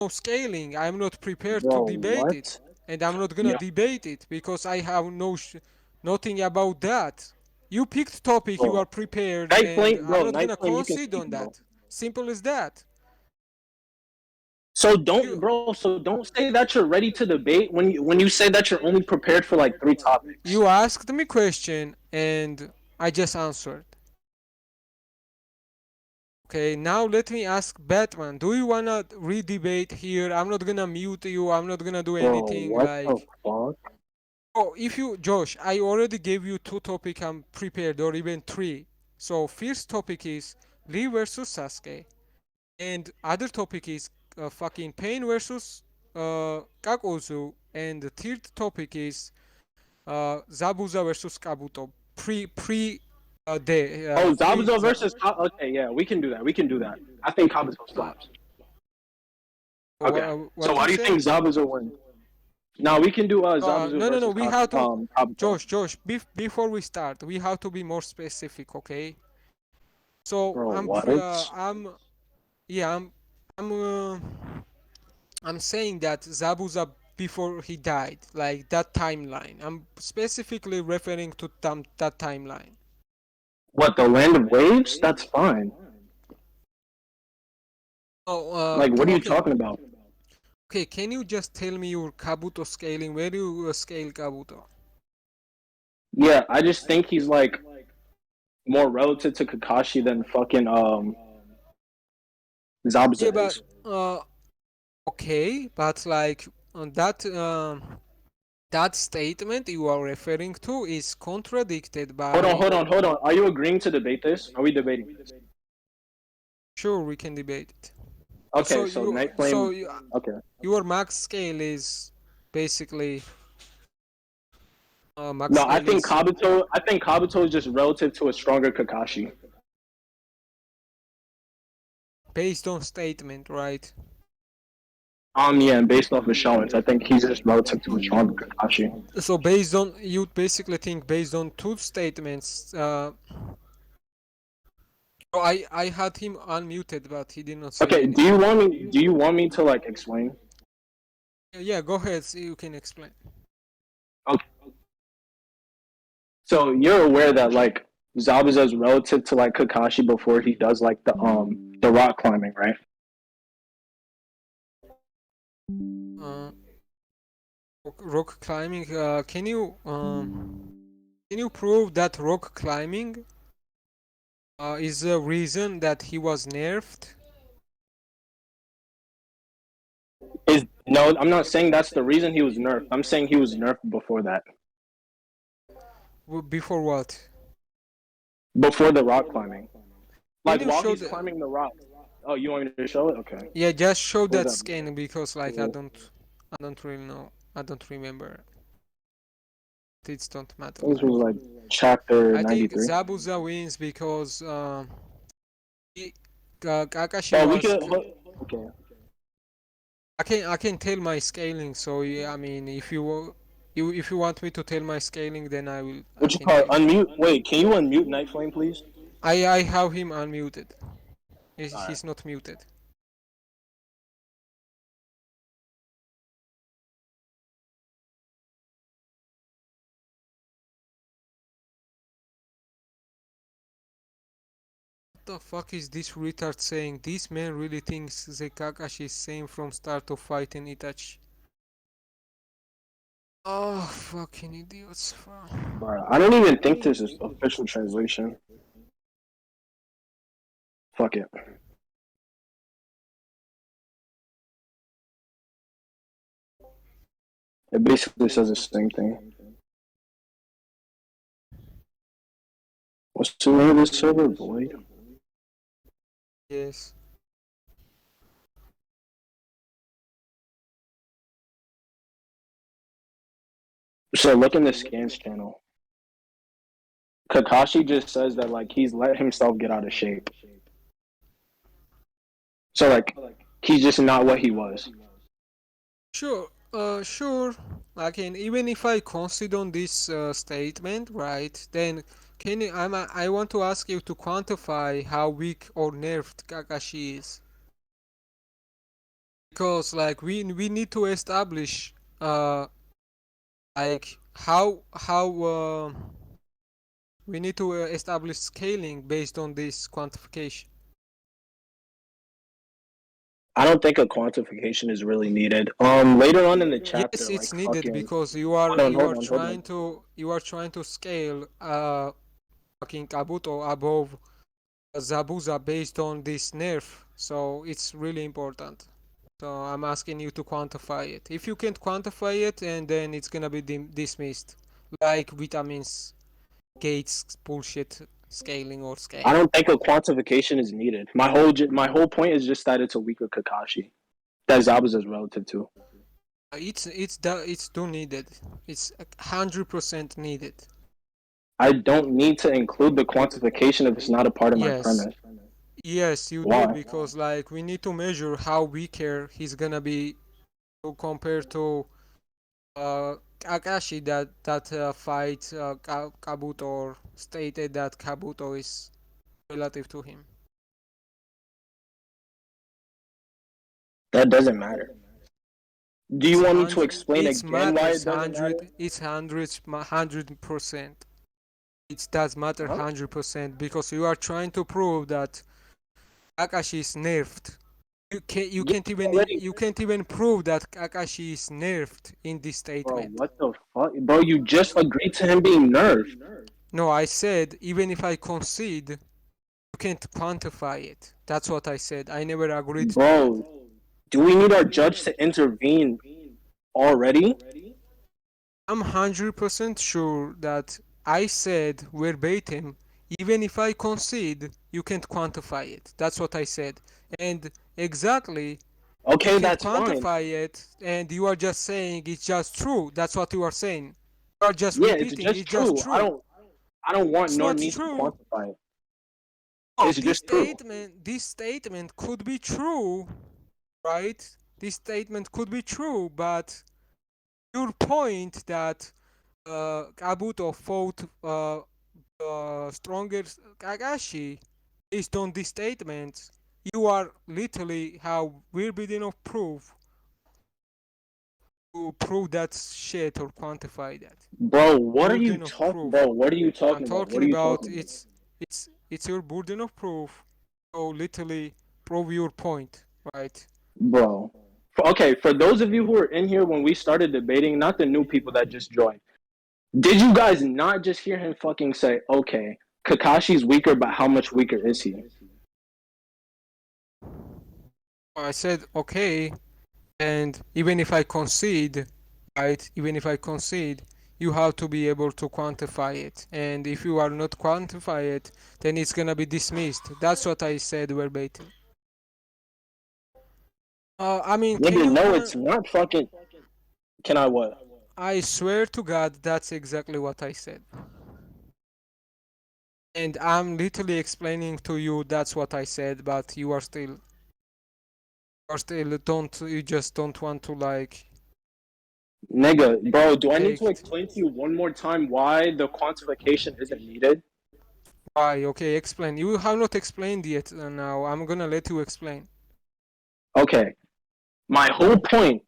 no scaling. I'm not prepared to Bro, debate what? it, and I'm not gonna Yeah, debate it because I have nothing about that. You picked topic, you bro. are prepared, Night and Flame, I'm bro. not Night gonna Flame, you can concede speak, on bro. that. Simple as that. So don't, You bro. So don't say that you're ready to debate when you say that you're only prepared for like three topics. you asked me question, and I just answered. Okay, now let me ask Batman. Do you wanna re-debate here? I'm not gonna mute you. I'm not gonna do Bro, anything what the like. fuck? Oh, if you, Josh, I already gave you two topic I'm prepared, or even three. So first topic is Lee versus Sasuke, and other topic is fucking Pain versus Kakozu, and the third topic is Zabuza versus Kabuto. Pre day Oh, pre. Zabuza versus okay, yeah, we can do that. We can do that. I think Kabuto Uh, slaps. Okay. So what why you do you think say? Zabuza wins? Now we can do Zabuza No, no, no. versus We have to, Kabuto. Josh. Before we start, we have to be more specific, okay? So Bro, what? yeah, I'm, uh, I'm saying that Zabuza before he died, like that timeline. I'm specifically referring to that timeline. What, the land of waves? That's fine. Oh, Like, what are you okay, talking about? okay. Can you just tell me your Kabuto scaling? Where do you scale Kabuto? Yeah, I just think he's like more relative to Kakashi than fucking Zabuza Yeah, but is. okay, but like on that statement you are referring to is contradicted Hold on, by. hold on, hold on. Are you agreeing to debate this? Are we debating this? Sure, we can debate it. Okay, so Night So Flame. Okay. your max scale is basically max No, I scale think is Kabuto. I think Kabuto is just relative to a stronger Kakashi. based on statement, right? Yeah, and based off of showings, I think he's just relative to a stronger Kakashi. So based on you basically think based on two statements. I had him unmuted, but he did not say Okay, do anything. you want me? Do you want me to like explain? Yeah, go ahead. You can explain. Okay, so you're aware that like Zabuza is relative to like Kakashi before he does like the rock climbing, right? Uh, rock climbing. Can you prove that rock climbing is the reason that he was nerfed Is no, I'm not saying that's the reason he was nerfed. I'm saying he was nerfed before that, before what? before the rock climbing. Can Like you while show he's the? climbing the rock. Oh, you want me to show it? Okay. Yeah, just show Where's that that? scan because like I don't really know. I don't remember. It don't matter. This Like was like chapter I think 93. Zabuza wins because he, Kakashi Oh, we was. could. Okay. I can tell my scaling. So yeah, I mean, if you want me to tell my scaling, then I What you can call tell it? you. Unmute. Wait, can you unmute Night Flame, please? I have him unmuted. All right. He's not muted. What the fuck is this retard saying? This man really thinks the Kakashi is same from start of fight in Itachi. Oh, fucking idiots. All right. I don't even think this is official translation. Fuck it. It basically says the same thing. What's the name of this server? Void. Yes. So look in the scans channel. Kakashi just says that like he's let himself get out of shape. So like he's just not what he was. Sure. Sure. Again, even if I consider on this statement, right? Then can you? I want to ask you to quantify how weak or nerfed Kakashi is. because like we need to establish like we need to establish scaling based on this quantification. I don't think a quantification is really needed. Later on in the chapter, Yes, like it's needed fucking, because you are trying to scale fucking Kabuto above Zabuza based on this nerf. So it's really important. So I'm asking you to quantify it. If you can't quantify it, and then it's gonna be dismissed, like vitamins, gates, bullshit, scaling or I scale. don't think a quantification is needed. My whole point is just that it's a weaker Kakashi that Zabuza is relative to. It's too needed. It's 100% needed. I don't need to include the quantification if it's not a part of my Yes, premise. yes, you do Why? because like we need to measure how weaker he's gonna be compared to Kakashi that fight Kabuto or stated that Kabuto is relative to him. That doesn't matter. Do you It's want me to hundred. explain It's again why it matters doesn't matter? hundred. It's 100%. It does matter Huh? 100% because you are trying to prove that Kakashi is nerfed. Yeah, already, you can't even prove that Kakashi is nerfed in this bro. statement. What the fuck, bro? You just agreed to him being nerfed, No, I said even if I concede, you can't quantify it. That's what I said. I never agreed to that. bro. Do we need our judge to intervene already? I'm 100% sure that I said verbatim, even if I concede, you can't quantify it. That's what I said. And exactly, you Okay, can't that's fine. quantify it, and you are just saying it's just true. That's what you are saying. You are just Yeah, it's repeating just it's just true. true. I don't want It's nor not need to true. quantify it. Oh, It's just true. this statement could be true, right? This statement could be true, but your point that Kabuto fought stronger Kakashi based on this statement, you are literally have we're bit enough proof to prove that shit or quantify that. Bro, what are you Burden of talking proof. bro, what are you I'm talking about? What talking are you about talking about? it's your burden of proof. So literally prove your point, right? Bro. Okay, for those of you who were in here when we started debating, not the new people that just joined, did you guys not just hear him fucking say, okay, Kakashi's weaker, but how much weaker is he? I said okay, and even if I concede, right? Even if I concede, you have to be able to quantify it. And if you are not quantify it, then it's gonna be dismissed. That's what I said verbatim. I mean, can Nigga, you no, it's not fucking. Can I what? I swear to God, that's exactly what I said. And I'm literally explaining to you that's what I said, but you are still don't you just don't want to like Nigga, bro, do I need take to explain to you one more time why the quantification isn't needed? why. Okay, explain. You have not explained yet. Now I'm gonna let you explain. Okay, my whole point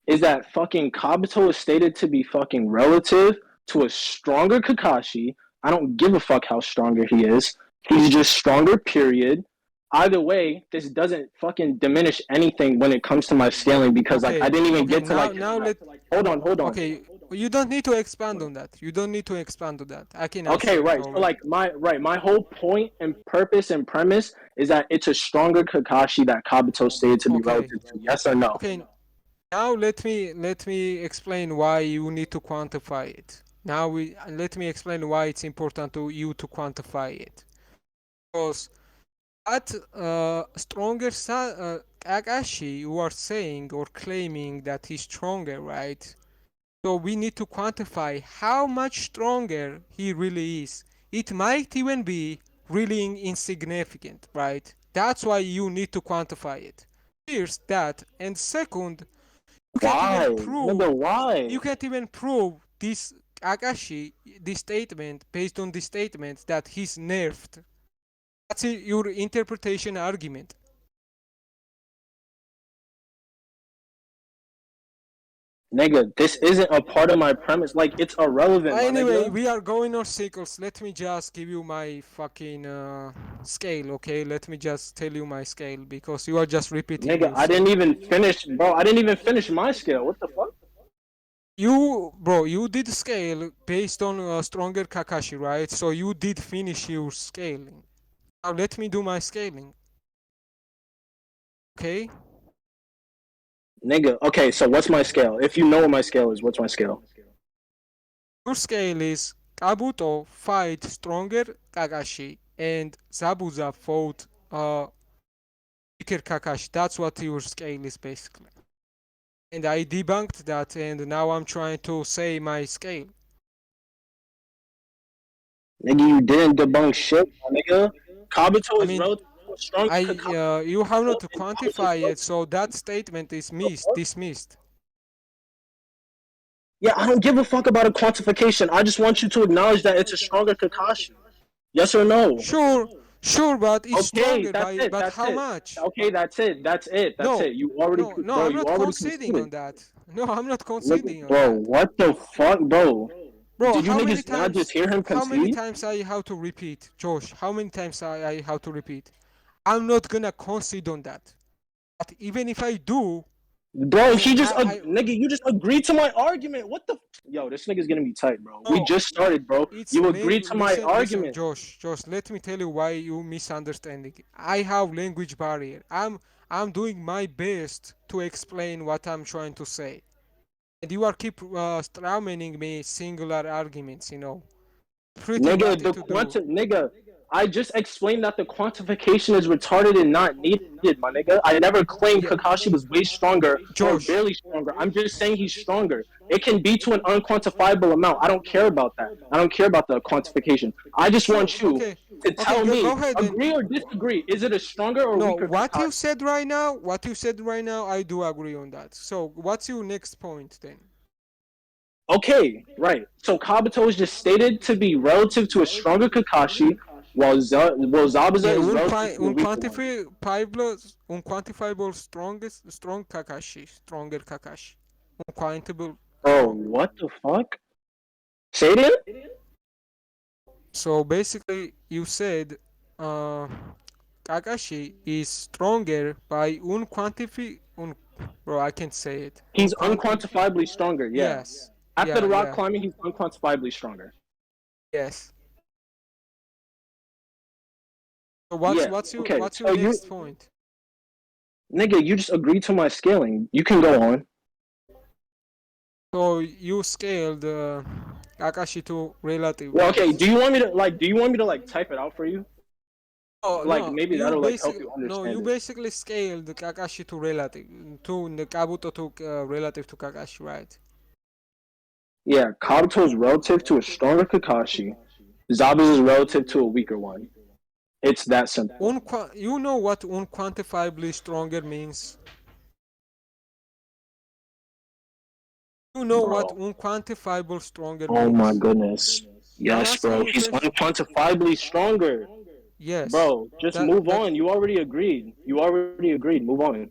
is that fucking Kabuto is stated to be fucking relative to a stronger Kakashi. I don't give a fuck how stronger he is. He's just stronger, period. Either way, this doesn't fucking diminish anything when it comes to my scaling because like I Okay, didn't even okay. get to Now like now let hold on. okay. You don't need to expand on that. You don't need to expand on that. I can Okay, answer it right. So already. like my whole point and purpose and premise is that it's a stronger Kakashi that Kabuto stated to be Okay, relative to. Yes or no? okay. Now let me explain why you need to quantify it. Now we let me explain why it's important to you to quantify it. Because at stronger Kakashi, you are saying or claiming that he's stronger, right? So we need to quantify how much stronger he really is. It might even be really insignificant, right? That's why you need to quantify it. First, that, and second, you can't even Why? prove Nigga, why? you can't even prove this Akashi this statement based on this statement that he's nerfed. That's your interpretation argument. Nigga, this isn't a part of my premise. Like, it's irrelevant, my Anyway, nigga. we are going on cycles. Let me just give you my fucking scale, okay? Let me just tell you my scale because you are just repeating Nigga, I yourself. didn't even finish, bro. I didn't even finish my scale. What the fuck? You did scale based on stronger Kakashi, right? So you did finish your scaling. Now let me do my scaling, okay? Nigga, okay, so what's my scale? If you know what my scale is, what's my scale? Your scale is Kabuto fight stronger Kakashi and Zabuza fought weaker Kakashi. That's what your scale is basically. And I debunked that, and now I'm trying to say my scale. Nigga, you didn't debunk shit, my nigga. Kabuto I is mean, relative to a stronger Kakashi, you have not and Kabuto is quantified it, relative. so that statement is The fuck? dismissed. Yeah, I don't give a fuck about a quantification. I just want you to acknowledge that it's a stronger Kakashi. Yes or no? Sure, sure, but it's Okay, stronger that's by it. but That's how it. much? Okay, that's it. That's it. That's No, it. You already, no, bro. I'm You not already conceding conceded. on that. No, I'm not Nigga, conceding on bro, that. what the fuck, bro? Bro, Did you niggas not just hear him how many concede? times I have to repeat, Josh? How many times I have to repeat? I'm not gonna concede on that. But even if I do, Bro, and he just, I nigga, you just agreed to my argument. What the? Yo, this nigga's gonna be tight, bro. We no, just started, bro. it's You agreed to my listen, argument. Josh. Let me tell you why you misunderstanding. I have language barrier. I'm doing my best to explain what I'm trying to say, and you are keep strawmanning me singular arguments. Pretty Nigga, nothing the to do. nigga, I just explained that the quantification is retarded and not needed, my nigga. I never claimed Yeah, Kakashi was way stronger or Josh. barely stronger. I'm just saying he's stronger. It can be to an unquantifiable amount. I don't care about that. I don't care about the quantification. I just Sure. want you Okay. to Okay. tell Go me, ahead then. agree or disagree. Is it a stronger or No, weaker what you Kakashi? said right now, I do agree on that. So, what's your next point then? Okay, right. So Kabuto is just stated to be relative to a stronger Kakashi, while Zabuza Yeah, is relative to a weaker one. unquantifiable strong Kakashi, stronger Kakashi, unquantifiable Bro, strong. what the fuck? Say it again? So basically, you said uh, Kakashi is stronger by bro, I can't say it. He's unquantifiably stronger, yeah. Yes, After the rock yeah, climbing, he's unquantifiably stronger. yes. So Yeah, okay. what's your So you, next point? nigga, you just agreed to my scaling. You can go on. So you scaled Kakashi to relative, Well, right? okay. Do you want me to like type it out for you? Oh Like no, maybe that'll like help you you understand it. basically scaled Kakashi to relative to the Kabuto to relative to Kakashi, right? Yeah, Kabuto is relative to a stronger Kakashi. Zabuza is relative to a weaker one. It's that simple. You know what unquantifiably stronger means? You know what Bro. unquantifiable stronger Oh my means? goodness. I'm Yes, asking bro. you a He's question. unquantifiably stronger. Yes, Bro, just that move that on. You already agreed. You already agreed. Move on.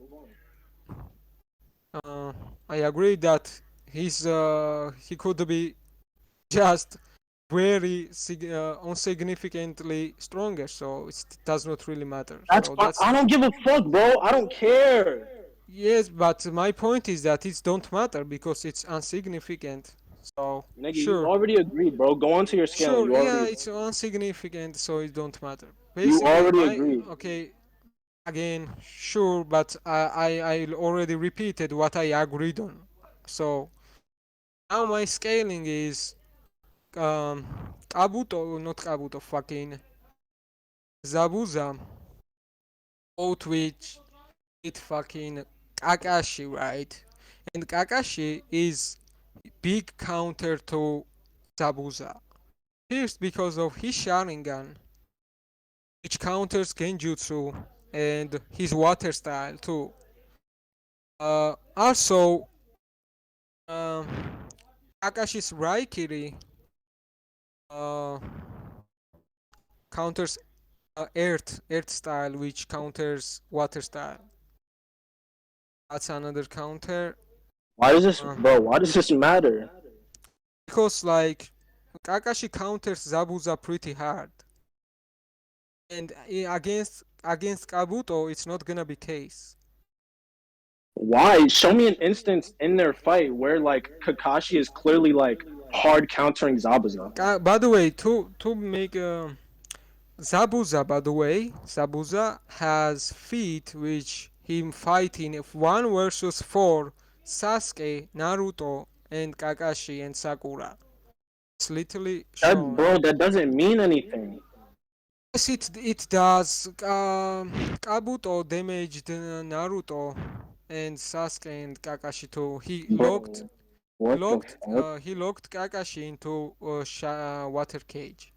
uh, I agree that he could be just very insignificantly stronger, so it does not really matter. That's So fine. that's I don't give a fuck, bro. I don't care. yes, but my point is that it don't matter because it's insignificant. So Nigga, you sure, already agreed, bro. Go on to your scaling. sure, You already yeah, agreed. it's insignificant, so it don't matter. You Basically, already my agreed. okay again, sure, but I already repeated what I agreed on. So now my scaling is Kabuto, not Kabuto, fucking Zabuza, both which it fucking Kakashi, right? And Kakashi is big counter to Zabuza. First, because of his Sharingan, which counters Genjutsu and his water style too. Also, um, Kakashi's Raikiri uh, counters earth style, which counters water style. That's another counter. Why does this, Uh, bro? Why does this matter? because like Kakashi counters Zabuza pretty hard, and against Kabuto, it's not gonna be case. Why? Show me an instance in their fight where like Kakashi is clearly like hard countering Zabuza. By the way, to make Zabuza, by the way, Zabuza has feat which him fighting if 1 versus 4 Sasuke, Naruto, and Kakashi and Sakura. It's literally That, shown. bro, that doesn't mean anything. Yes, it does. Kabuto damaged Naruto and Sasuke and Kakashi too. Bro, what the fuck? He locked Kakashi into a water cage,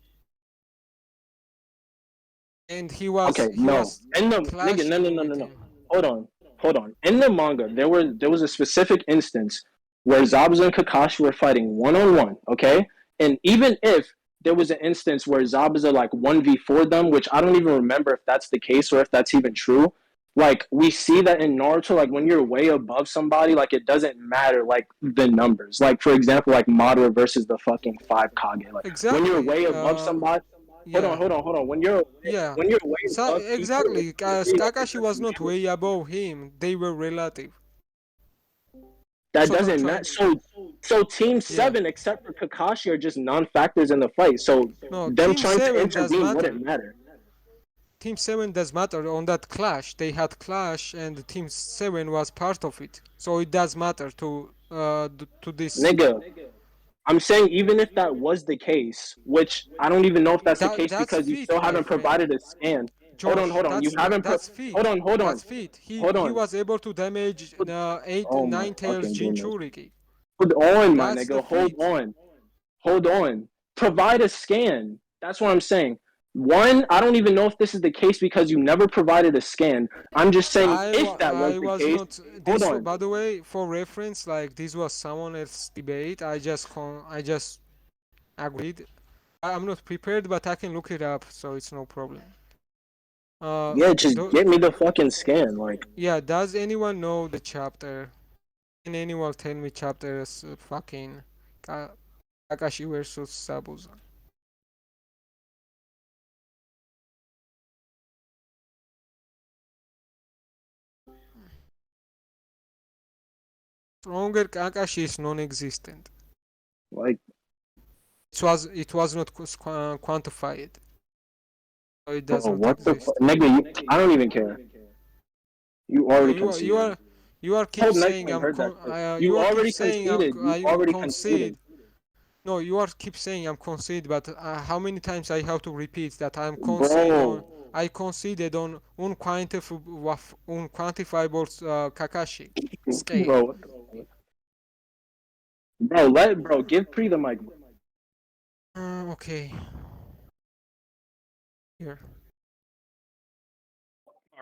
and Okay, he no. was In the nigga, no, no, clashing no, no, with no. him. Hold on, hold on. In the manga, there was a specific instance where Zabuza and Kakashi were fighting 1-on-1. Okay, and even if there was an instance where Zabuza like 1v4 them, which I don't even remember if that's the case or if that's even true. Like we see that in Naruto, like when you're way above somebody, like it doesn't matter like the numbers. Like for example, like Madara versus the fucking five Kage. Like when you're Exactly. way above somebody, hold on, Yeah. hold on, hold on. Yeah. When you're way above people, Exactly. like it Kakashi was doesn't not matter. way above him. They were relative. That's That what I'm doesn't matter. trying. So Team Yeah. Seven, except for Kakashi, are just non-factors in the fight. So No, them Team trying to 7 does intervene matter. wouldn't matter. Team 7 does matter on that clash. They had clash and Team 7 was part of it. So it does matter to this. Nigga, I'm saying even if that was the case, which I don't even know if that's the case That's because you fit, still my haven't friend. provided a scan. Josh, Hold on. You haven't that's fit. hold on, hold That's on, fit. hold He on. was able to damage eight Oh my nine tails fucking goodness. Jinchuriki. Hold on, my That's the nigga. Hold fit. on. Hold on. Provide a scan. That's what I'm saying. One, I don't even know if this is the case because you never provided a scan. I'm just saying if that was I the was case, not hold this. on. By the way, for reference, like this was someone else's debate. I just agreed. I'm not prepared, but I can look it up, so it's no problem. Yeah, just Do, get me the fucking scan. Like, yeah. Does anyone know the chapter? Can anyone tell me chapters? Fucking Ka- Kakashi versus Sabuza. Stronger Kakashi is non-existent. like, It was not quantified. So it bro, does not what the exist. nigga? I don't even care. You No, already conceded. you are keep Hope next saying time heard that shit. you You are keep already saying conceded. You I already concede. conceded, No, you are keep saying I'm concede, but how many times I have to repeat that bro. I conceded on unquantifiable Kakashi scale. Bro, what the fuck? Bro, give Pre the mic. Okay, here.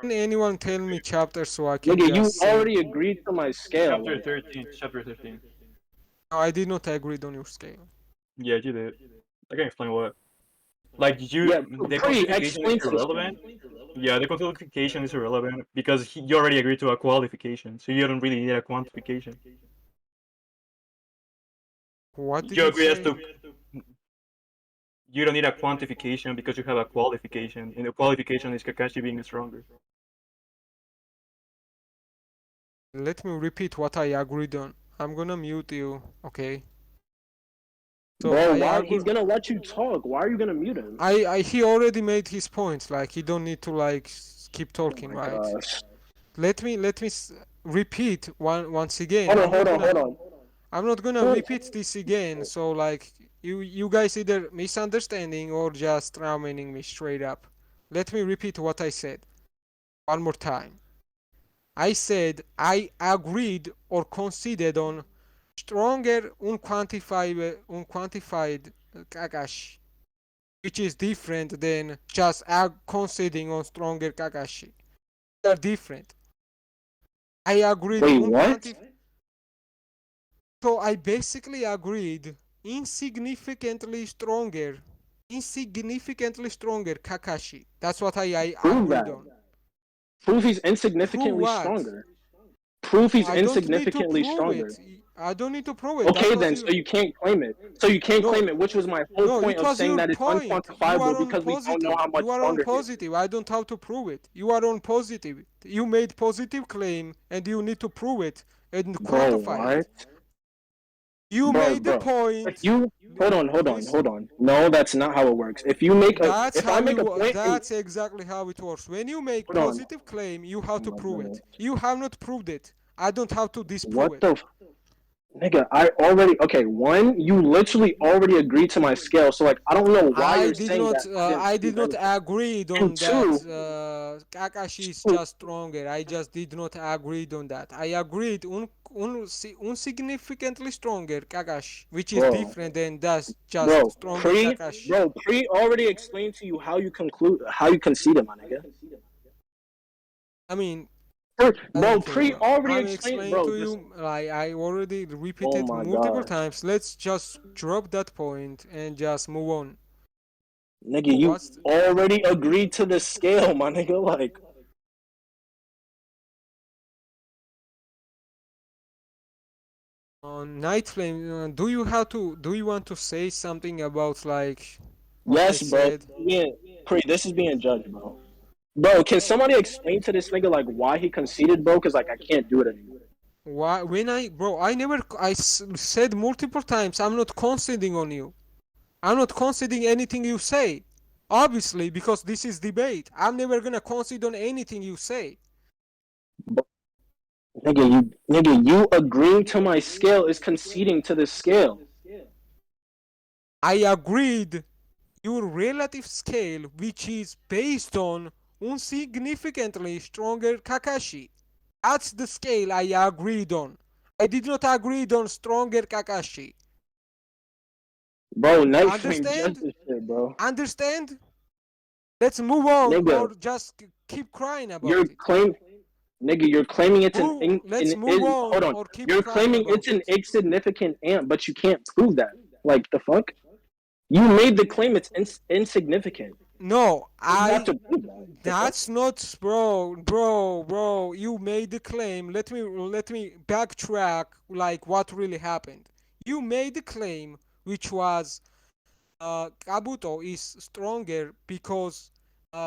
Can Alright. anyone tell me chapter so I can Nigga, you just say? already agreed to my scale. Chapter Like, 13. Chapter 13. No, I did not agree on your scale. Yeah, you did. I can explain what. Like, yeah, the Pre, quantification is explain to us, irrelevant. Yeah, the quantification is irrelevant because you already agreed to a qualification, so you don't really need a quantification. What did You you agree as say? to you don't need a quantification because you have a qualification, and the qualification is Kakashi being stronger. Let me repeat what I agreed on. I'm gonna mute you, okay? So bro. I Why agree. he's gonna let you talk? Why are you gonna mute him? He already made his points. Like he don't need to like keep Oh talking, my right? gosh. Let me repeat once again. Hold on. I'm not gonna Who? repeat this again. So like you guys either misunderstanding or just ramming me straight up. Let me repeat what I said one more time. I said I agreed or conceded on stronger unquantified Kakashi, which is different than just conceding on stronger Kakashi. They are different. I agreed Wait, what? unquantified. So I basically agreed insignificantly stronger Kakashi. That's what I Prove agreed that. on. Prove he's Prove insignificantly what? stronger. Prove he's I don't need to insignificantly prove stronger. it. I don't need to prove it. That Okay, was then, so you. you can't claim it. So you can't No, claim it, which was my whole no, point it of was saying your that it's point. You unquantifiable are on because we don't know positive. how much You are on stronger he is. positive. I don't have to prove it. You are on positive. You made positive claim and you need to prove it and Bro, quantify what? it. You Bro, made the bro. If point. you hold Listen, on. No, that's not how it works. If you make a, that's if I how make a you. point and That's exactly how it works. When you make hold on. positive claim, you have Oh to my prove goodness. it. You have not proved it. I don't have to disprove What it. the nigga? I already okay. One, you literally already agreed to my scale, so like I don't know why I you're did saying that not. I didn't I did prove not anything. agree And on that. two, Kakashi is two just stronger. I just did not agree on that. I agreed insignificantly stronger Kakashi, which is bro, different than that's just bro, stronger Kakashi. pre already explained to you how you conceded, my nigga. I mean, I don't Bro, care, pre bro. already I'm explained, explaining bro. to Just you. I already oh repeated my multiple god, times. Let's just drop that point and just move on. nigga, So you what's already agreed to the scale, my nigga. Like, on Night Flame? Do you have to? Do you want to say something about like what I yes, bro. said? Pre, this is being judged, bro. Bro, can somebody explain to this nigga like why he conceded, bro? Cause like I can't do it anymore. Why? When I, bro, I never. Said multiple times. I'm not conceding on you. I'm not conceding anything you say. Obviously, because this is debate. I'm never gonna concede on anything you say. But, nigga, you agreeing to my scale is conceding to the scale. I agreed your relative scale, which is based on insignificantly stronger Kakashi. That's the scale I agreed on. I did not agree on stronger Kakashi. Bro, Night Flame just Understand? this shit, bro. Understand? Let's move on Nigga, or just keep crying you're about it. claim nigga, you're claiming it's Let's move hold on on. or keep You're crying claiming it's about an it. insignificant ant, but you can't prove that. Like the fuck? You made the claim it's insignificant. No, You have to prove that. The fuck? that's not, bro. You made the claim. Let me backtrack. Like what really happened? You made the claim, which was Kabuto is stronger because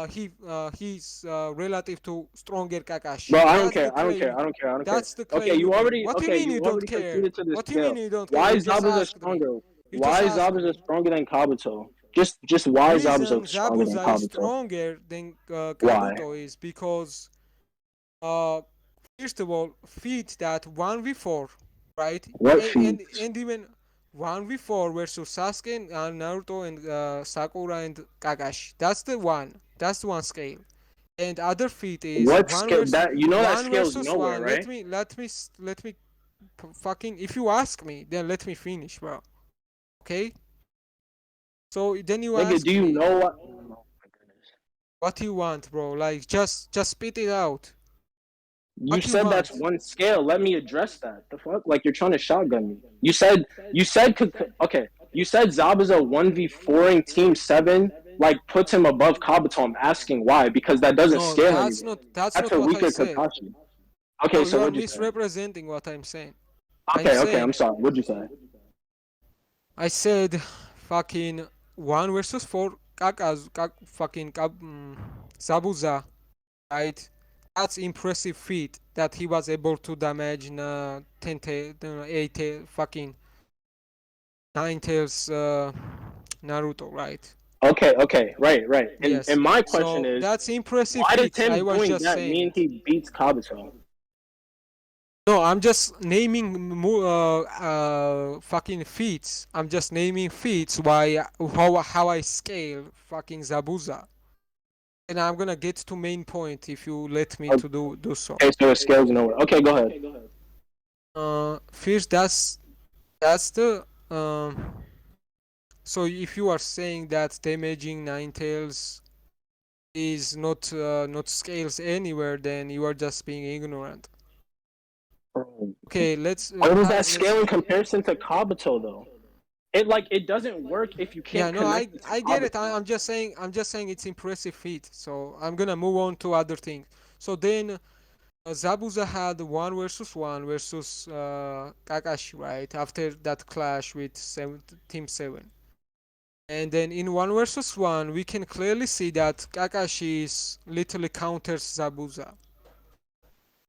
he's relative to stronger Bro, Kakashi. I don't That's the care. I don't care. claim. I don't care. I don't care. That's the claim you made. What do you Okay, mean you you don't already care? conceded to this What do you mean scale. you don't care? Why You is just Zabuza asked me. stronger? You just Why is asked Zabuza me. stronger than Kabuto? Just why is Reason Zabuza stronger than Zabuza is Kabuto? stronger than Why? Kabuto is because uh first of all feat that 1v4, right? What And feats? even 1v4 versus Sasuke and Naruto and Sakura and Kakashi. That's the one scale. And other feat is What scale that you know that one scale's versus nowhere, one. right? Let me fucking, if you ask me, then let me finish, bro. Okay? So then you Nigga, do ask you me know what? Oh my goodness. what you want, bro. Like just spit it out. You What you said that's want? one scale. Let me address that. The fuck? Like you're trying to shotgun me. Okay. You said Zabuza 1v4ing Team 7 like puts him above Kabuto. I'm asking why because that doesn't No, scale anymore. that's That's not a what I weaker said. Kakashi. Okay, No, so you are what'd you say? misrepresenting what I'm saying. I'm Okay, I'm saying sorry. What'd you say? I said fucking 1 versus 4 Zabuza, right? That's impressive feat that he was able to damage 10 tail, 8 tail, fucking 9 tails Naruto, right? Right. And Yes. my question So is, that's impressive why does feats. I him was doing just that saying mean it. he beats Kabuto? No, I'm just naming fucking feats. I'm just naming feats why how I scale fucking Zabuza. And I'm gonna get to main point if you let me to do so. Okay, so it scales nowhere. Okay, go ahead. First that's the so if you are saying that damaging nine tails is not scales anywhere, then you are just being ignorant. Bro, Okay, let's where does that let's. scale in comparison to Kabuto though? It doesn't work if you Yeah, can't no, connect it to I get it. Kabuto. I'm just saying it's impressive feat. So I'm gonna move on to other things. So then Zabuza had 1 versus 1 versus Kakashi, right? After that clash with Team 7. And then in 1 versus 1, we can clearly see that Kakashi is literally counters Zabuza.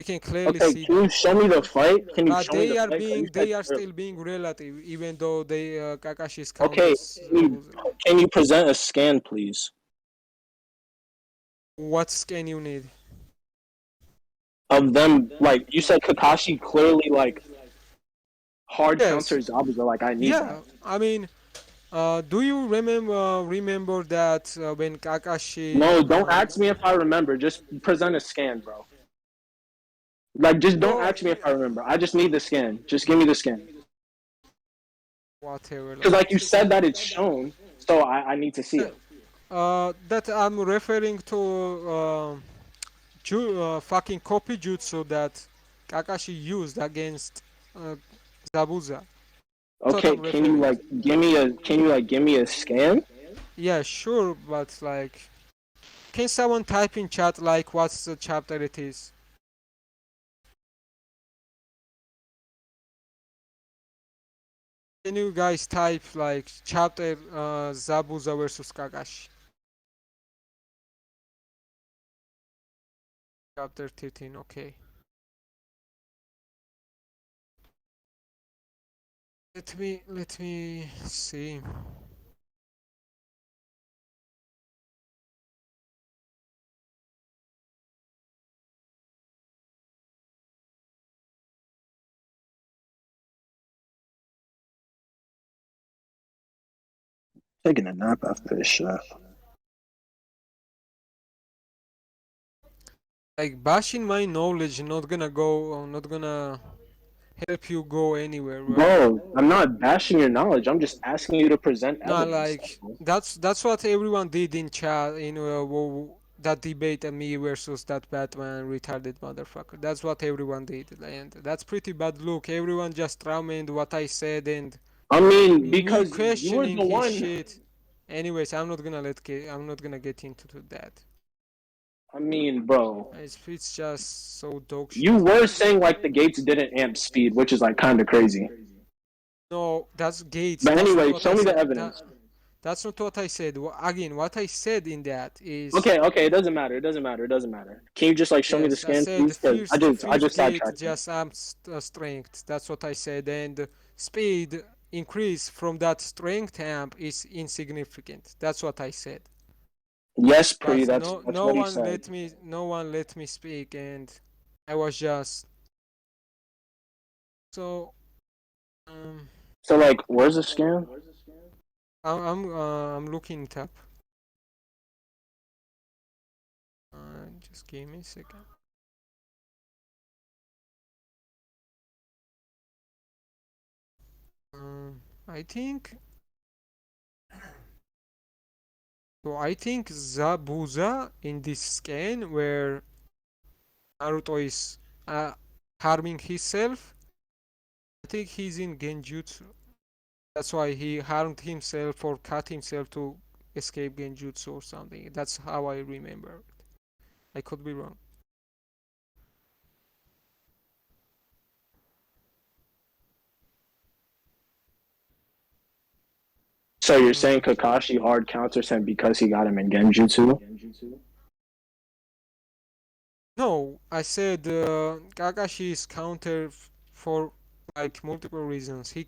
We can clearly Okay, see can you that. show me the fight? Can you But show me the they are fight? 'Cause you being, said they are earlier. still being relative, even though they Kakashi's Okay, counters Zabuza. can you present a scan, please, What scan you need? of them? Like you said, Kakashi clearly like hard Yes. counters Zabuza. Like I need that. Yeah. I mean, do you remember that when Kakashi? No, don't ask me if I remember. Just present a scan, bro. Like, just don't Oh, ask me if I remember. I just need the scan. Just give me the scan. whatever. Because, Like, like you said, that it's shown, so I need to see it. that I'm referring to fucking copy jutsu that Kakashi used against uh, Zabuza. That's what Okay, I'm referring to. can you like give me a scan? Yeah, sure, but like, can someone type in chat like what's the chapter it is? Can you guys type like chapter Zabuza versus Kakashi? Chapter 13, okay. Let me see. Taking a nap after this shit. Like bashing my knowledge not gonna help you go anywhere, right? Bro, I'm not bashing your knowledge. I'm just asking you to present No, evidence. like that's what everyone did in chat in that debate me versus that Batman retarded motherfucker. That's what everyone did, and that's pretty bad look. Everyone just ramened what I said and I mean, me because you were questioning the his one. shit. Anyways, I'm not gonna get into that. I mean, bro, It's just so dog you shit. were saying like the gates didn't amp speed, which is like kind of crazy. No, that's Gates. But That's not anyway, what show I me the said. evidence. That's not what I said. Again, what I said in that is Okay, okay, it doesn't matter. It doesn't matter. It doesn't matter. Can you just like show me the yes, I scan, said the please? Because I first just gate sidetracked you. just amps strength. That's what I said, and speed increase from that strength amp is insignificant. That's what I said. Yes, Pre, But that's what he said. no one let me speak, and I was just so um So like, where's the scan? I'm looking it up. Just give me a second. I think so. I think Zabuza in this scan where Naruto is uh, harming himself. I think he's in Genjutsu. That's why he harmed himself or cut himself to escape Genjutsu or something. That's how I remember. I could be wrong. So you're saying Uh, Kakashi hard counters him because he got him in Genjutsu? no, I said Kakashi is counter for like multiple reasons. He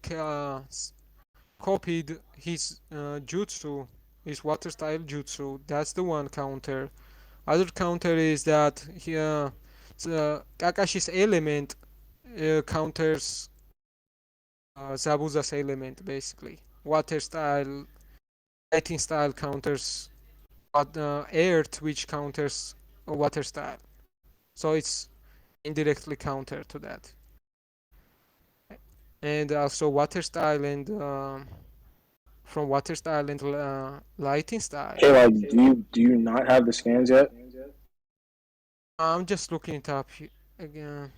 copied his jutsu, his water style jutsu. That's the one counter. Other counter is that Kakashi's element counters Zabuza's element basically. Water style, lighting style counters earth, which counters water style. So it's indirectly counter to that. And also water style and from water style and lighting style. Okay, like, do you not have the scans yet? I'm just looking it up again.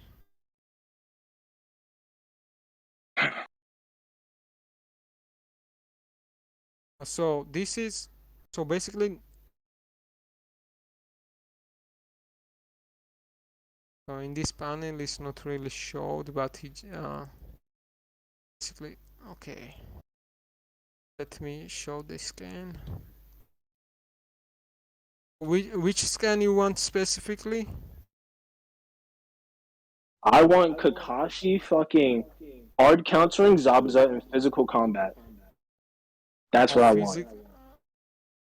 So this is so basically In this panel, it's not really showed, but basically, okay. Let me show the scan. Which scan you want specifically? I want Kakashi fucking hard countering Zabuza in physical combat. That's Oh, what I want.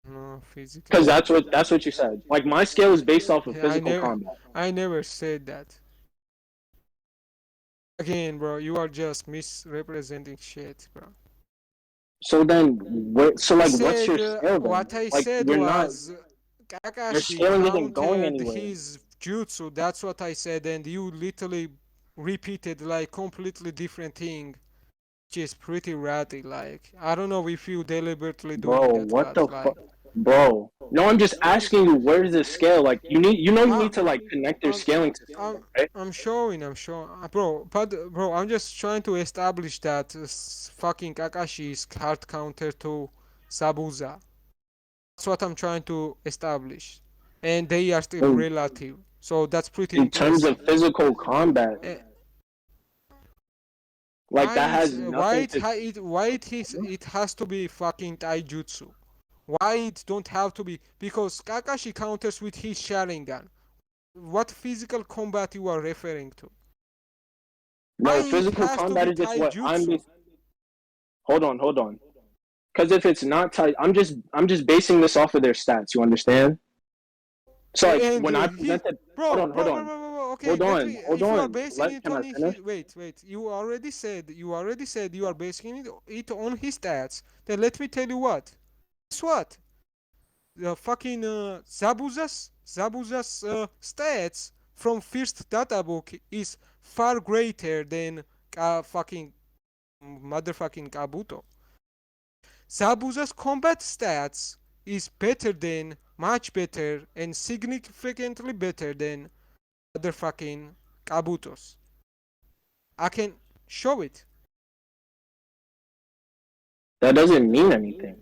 No, physical. Because that's what you said. Like my scale is based off of Yeah, physical combat. I never said that. Again, bro, you are just misrepresenting shit, bro. So then, so like, what's your scale then? What I Like said you're not, was your Kakashi scaling isn't going countered anywhere, his jutsu. That's what I said, and you literally repeated like completely different thing, which is pretty ratty. Like I don't know if you deliberately doing bro. that, What but the like fuck, bro? No, I'm just asking you. Where's the scale? Like you I, need to like connect your I'm scaling system, I'm right? I'm showing, bro. But bro, I'm just trying to establish that fucking Kakashi is hard counter to Zabuza. That's what I'm trying to establish, and they are still In, relative. So that's pretty in terms of impressive. physical combat, Uh, like that has nothing to. it has to be fucking taijutsu? Why it don't have to be? Because Kakashi counters with his Sharingan. What physical combat you are referring to? Why No, it physical has to combat be is just what I'm. taijutsu? Hold on. Because if it's not tight, I'm just basing this off of their stats. You understand? So like And when I he, presented, hold on, okay, let me. hold If you are on. basing it Can on I finish? his, wait. You already said you are basing it on his stats. Then let me tell you what. Guess what? The fucking Zabuza's stats from first data book is far greater than fucking motherfucking Kabuto. Zabuza's combat stats is better than, much better, and significantly better than motherfucking Kabuto's. I can show it. That doesn't mean anything.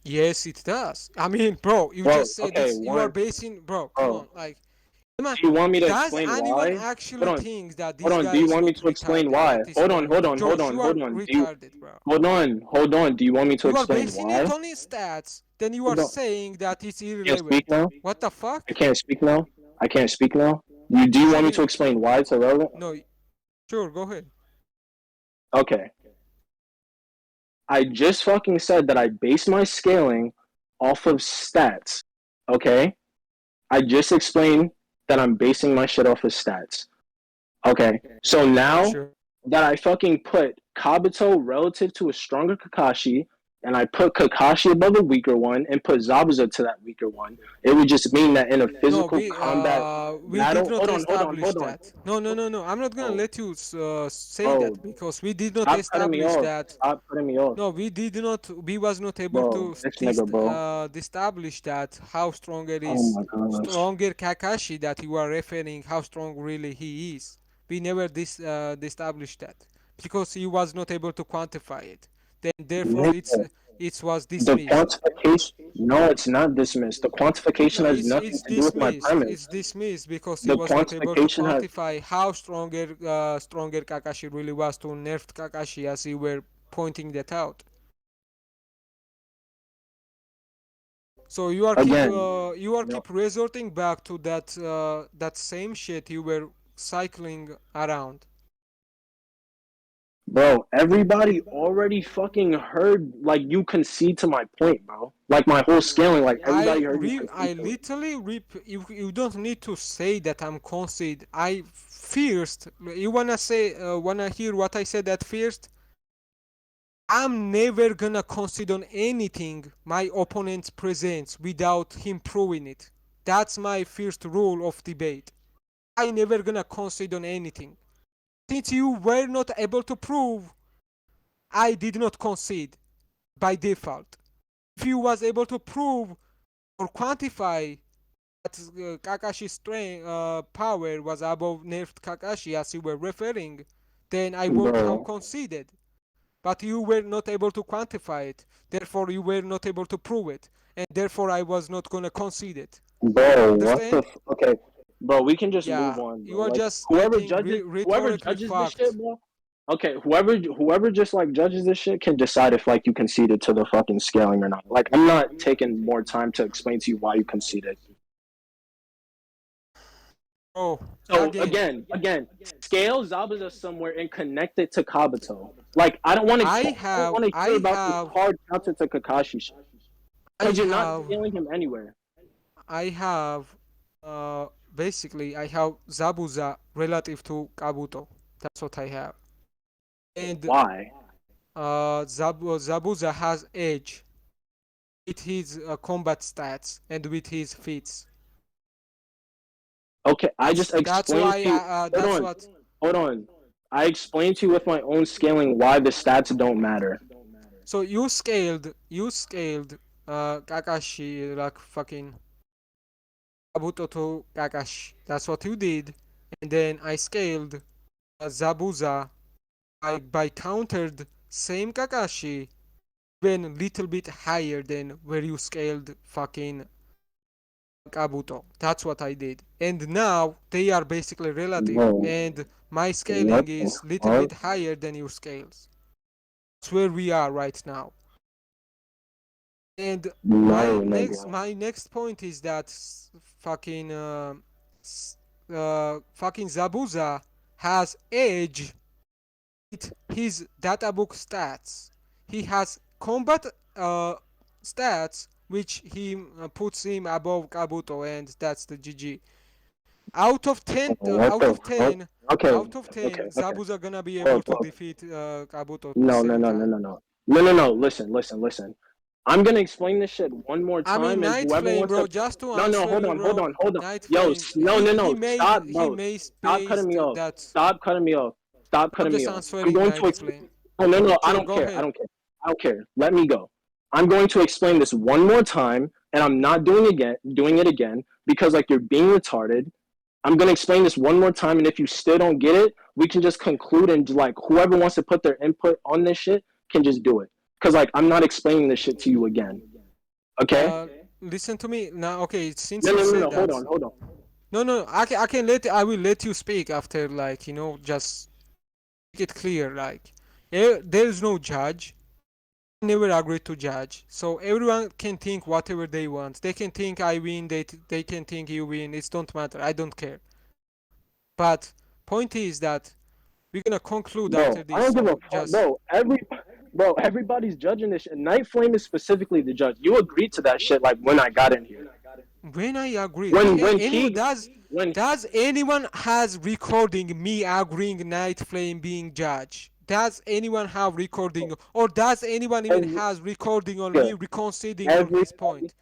Yes, it does. I mean, bro, you Well, just said okay, this. You are one, basing, bro. Come bro. on, like, Do you want me to does explain anyone why? actually Hold on, think that hold this on. guy Do you is want me not to explain retarded why? at this point? Josh, you are Hold on. retarded, bro. Hold on. Do you want me to You are explain basing it why? on his stats, then you are Hold on. saying that it's I can't speak irrelevant. now. What the I fuck? can't speak now. I can't speak now. Do you I want me to mean, explain why it's irrelevant? no, sure, go ahead. Okay. I just fucking said that I base my scaling off of stats. Okay? I just explained that I'm basing my shit off of stats. Okay. So now Sure. that I fucking put Kabuto relative to a stronger Kakashi, and I put Kakashi above a weaker one, and put Zabuza to that weaker one, it would just mean that in a No, physical combat we did battle. not establish Hold on. that. No. I'm not gonna Bro, let you say bro, that because we did not stop cutting me establish off. that. Stop cutting me off. No, we did not. We was not able Bro, to this nigga, bro. establish that how stronger Oh is my gosh. stronger Kakashi that you are referring how strong really he is. We never established that because he was not able to quantify it. Then therefore Nigga, it was the dismissed. quantification, no, it's not dismissed. The No, quantification has nothing it's to do with my dismissed. premise. It's dismissed because he The was not able to quantification has, quantify how stronger Kakashi really was to nerf Kakashi as you were pointing that out. So again, you are no, keep resorting back to that same shit you were cycling around. bro, everybody already fucking heard, like, you concede to my point, bro. Like, my whole scaling, like, everybody heard you I concede to it. literally you don't need to say that I'm concede. I first you wanna hear what I said at first? I'm never gonna concede on anything my opponent presents without him proving it. That's my first rule of debate. I never gonna concede on anything. Since you were not able to prove, I did not concede by default. If you was able to prove or quantify that Kakashi's strength power was above nerfed Kakashi as you were referring, then I would have Bro, conceded. But you were not able to quantify it. Therefore, you were not able to prove it, and therefore, I was not gonna concede it. bro, what the, Understand? okay. Bro, we can just move Yeah, on, bro. you are Like just whoever stating judges, whoever rhetorically judges this shit, facts. bro. Okay, whoever just like judges this shit can decide if like you conceded to the fucking scaling or not. Like I'm not taking more time to explain to you why you conceded. Oh, So again, again, scale Zabuza somewhere and connect it to Kabuto. Like I don't want to hear about this hard counter to Kakashi shit I because you're not have, scaling him anywhere. I have, basically, I have Zabuza relative to Kabuto. That's what I have. And Why? Zabuza has edge with his combat stats and with his feats. Okay, I just That's explained why to you. Hold that's on, what. hold on. I explained to you with my own scaling why the stats don't matter. So you scaled Kakashi like fucking Kabuto to Kakashi. That's what you did. And then I scaled Zabuza. I countered same Kakashi, even little bit higher than where you scaled fucking Kabuto. That's what I did. And now they are basically relative, Bro, and my what scaling the is little fuck? bit higher than your scales. That's where we are right now. And No, nigga. my next point is that fucking fucking Zabuza has edge with his data book stats. He has combat stats which he puts him above Kabuto, and that's the GG. Out of 10 What the fuck? Okay, out of 10 okay. Zabuza gonna be able Bro, to bro. defeat Kabuto No, no, same no, no, time. no, no. No, no, no. Listen. I'm gonna explain this shit one more I mean, time, and Night whoever Flame, wants to. bro. Just to No, no, answer you, bro. hold on. Night Yo, Flame. no, no, no. Stop, He bro. made Stop cutting spaced me off. that. Stop cutting me off. Stop I'm cutting me just off. I'm answering going to Night explain. Flame. Oh, no, no. I Sure, don't go care. ahead. I don't care. Let me go. I'm going to explain this one more time, and I'm not doing it again because like you're being retarded. I'm gonna explain this one more time, and if you still don't get it, we can just conclude and like whoever wants to put their input on this shit can just do it. Cause like I'm not explaining this shit to you again. Okay? Uh, Listen to me now. Okay, since No, you no, no, said no. that, Hold on. no. I will let you speak after, like, just make it clear. Like, there is no judge. Never agreed to judge, so everyone can think whatever they want. They can think I win. They can think you win. It don't matter. I don't care. But point is that we're gonna conclude after Bro, I this. don't give a So fuck, just bro. Everybody's judging this shit. Night Flame is specifically the judge. You agreed to that shit like when I got in here. when I agreed, When anyone Keeg when does anyone has recording me agreeing Night Flame being judge? Does anyone have recording, or does anyone even every, has recording on me nigga, reconceding on his everybody point?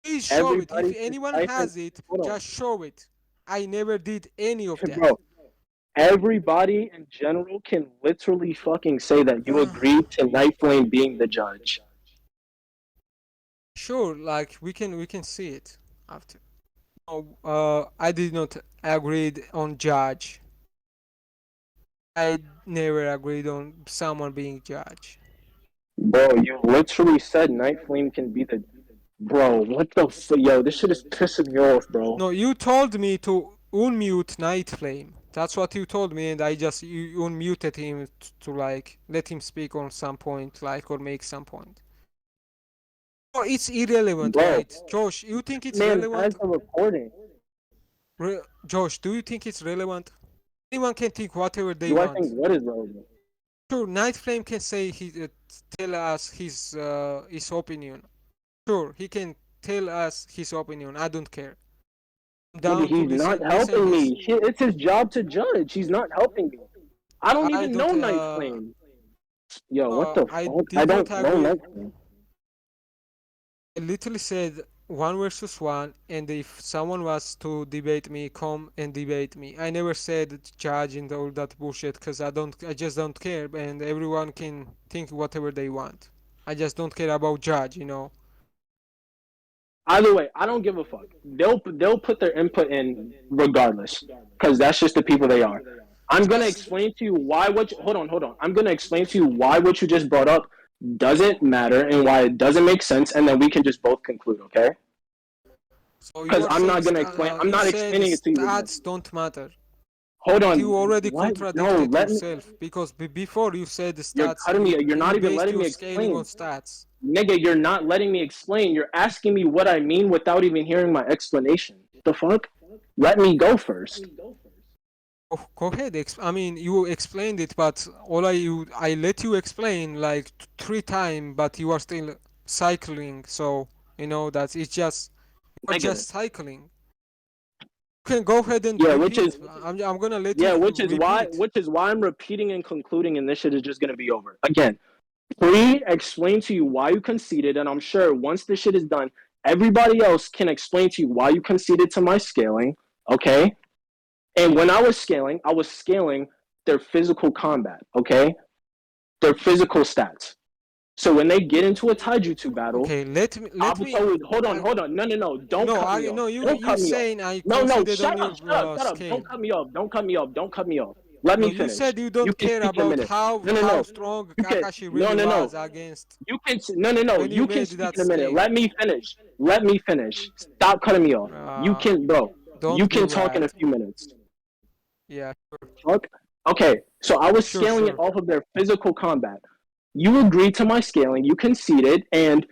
Please show it. If everybody anyone Night Flame, has it, hold on. just show it. I never did any of that. Bro, everybody in general can literally fucking say that you agreed to Night Flame being the judge. Sure, like we can see it after. Oh, I did not agreed on judge. I never agreed on someone being judge. Bro, you literally said Night Flame can be the. Bro, what the yo? This shit is pissing me off, bro. No, you told me to unmute Night Flame. That's what you told me, and I just you unmuted him to like let him speak on some point, like, or make some point. Oh, it's irrelevant, Bro, right, Josh? You think it's man has relevant? a recording. Josh, do you think it's relevant? Anyone can think whatever they Do I think want. what is relevant? Sure, Night Flame can say tell us his opinion. Sure, he can tell us his opinion. I don't care. I'm Nigga, down to he's not listen helping his. me. It's his job to judge. He's not helping me. I don't I even don't. know Night Flame. Yo, what the I fuck? I did not don't know agree. Night Flame. I literally said one versus one, and if someone was to debate me, come and debate me. I never said judge and all that bullshit because I don't. I just don't care, and everyone can think whatever they want. I just don't care about judge. Either way, I don't give a fuck. They'll put their input in regardless, because that's just the people they are. I'm gonna Just explain to you why hold on. I'm gonna explain to you why what you just brought up doesn't matter and why it doesn't make sense, and then we can just both conclude, okay? So you Because are I'm saying not gonna explain. I'm you not said explaining it to you again. stats don't matter. Hold But on. you already What? No, contradicted let me. yourself because before you said the You're stats, cutting me. You're not you even based letting your me scaling on explain. stats. Nigga, you're not letting me explain. You're asking me what I mean without even hearing my explanation. The fuck? Let me go first. Oh, go ahead. I mean, you explained it, but I let you explain like three times, but you are still cycling. So you know that you're Nigga. just cycling. You can go ahead and Yeah, which repeat. is I'm gonna let you yeah, repeat. which is why I'm repeating and concluding, and this shit is just gonna be over. Again, Free explain to you why you conceded, and I'm sure once this shit is done, everybody else can explain to you why you conceded to my scaling. Okay, and when I was scaling their physical combat. Okay, their physical stats. So when they get into a taijutsu battle, Okay, let me. Kabuto is I, hold on, no, don't no, cut me I off, no. don't You cut me off, saying I no, considered on your shut up, scale. don't cut me off, don't cut me off. Let No, me you finish. said you You don't can care speak in a about minute. how No, strong you can Kakashi really was against You can no. when you You can made speak that in a minute. scale. Let me finish. Let me finish. Stop cutting me off. You Uh, can, bro. You don't can do talk in a that. few minutes. Yeah, Fuck. Okay, so I was sure, scaling it sure. off of their physical combat. You agreed to my scaling. You conceded, and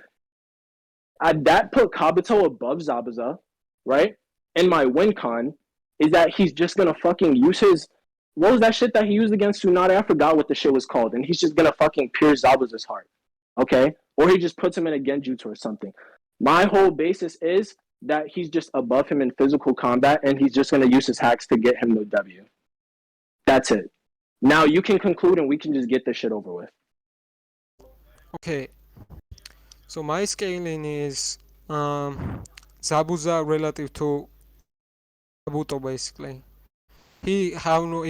that put Kabuto above Zabuza, right? And my win con is that he's just gonna fucking use his what was that shit that he used against Tsunade? I forgot what the shit was called, and he's just gonna fucking pierce Zabuza's heart, okay? Or he just puts him in a Genjutsu or something. My whole basis is that he's just above him in physical combat, and he's just gonna use his hacks to get him the W. That's it. Now you can conclude, and we can just get this shit over with. Okay, so my scaling is Zabuza relative to Kabuto basically. He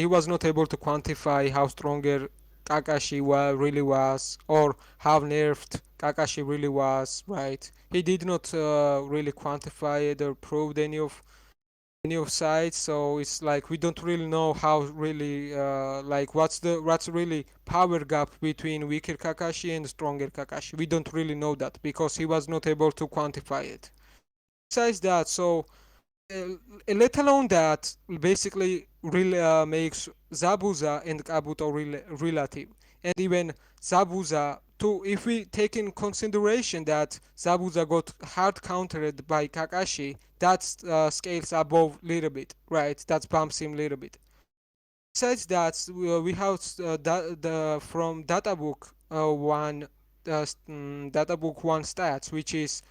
was not able to quantify how stronger Kakashi really was, or how nerfed Kakashi really was. Right? He did not really quantify it or prove any of sides. So it's like we don't really know how really like what's really power gap between weaker Kakashi and stronger Kakashi. We don't really know that because he was not able to quantify it. Besides that, so uh, let alone that basically really makes Zabuza and Kabuto relative, and even Zabuza too. If we take in consideration that Zabuza got hard countered by Kakashi, that scales above little bit, right? That bumps him a little bit. Besides that, we have the from databook one databook one stats, which is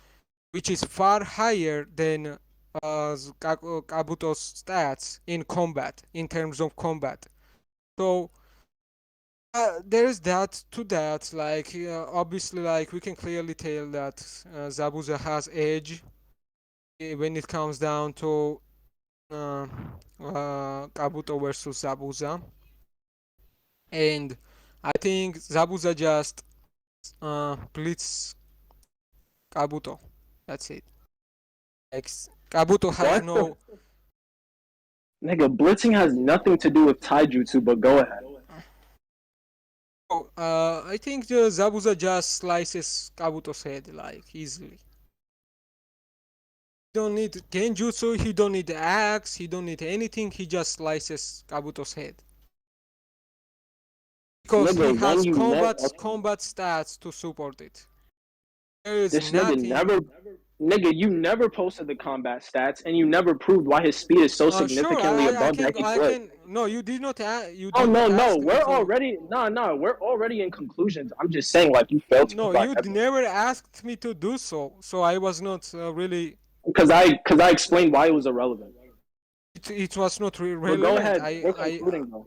far higher than Kabuto's stats in combat, in terms of combat. So there's that to that. Like obviously, like we can clearly tell that Zabuza has edge when it comes down to Kabuto versus Zabuza, and I think Zabuza just blitz Kabuto. That's it. Like Kabuto has What the no. nigga? Blitzing has nothing to do with taijutsu, but go ahead. Oh, I think the Zabuza just slices Kabuto's head like easily. He don't need Genjutsu, he don't need the axe, he don't need anything, he just slices Kabuto's head. Because he Nigga, when has you never, combat stats to support it. There is this nigga nothing. never, nigga, you never posted the combat stats, and you never proved why his speed is so Sure, significantly I above can that he blitz. no, you Oh did no, not no, ask me we're to. already we're already in conclusions. I'm just saying, like you failed to No, provide you evidence never asked me to do so. So I was not really. because I explained why it was irrelevant. It was not But go relevant. ahead, we're concluding though.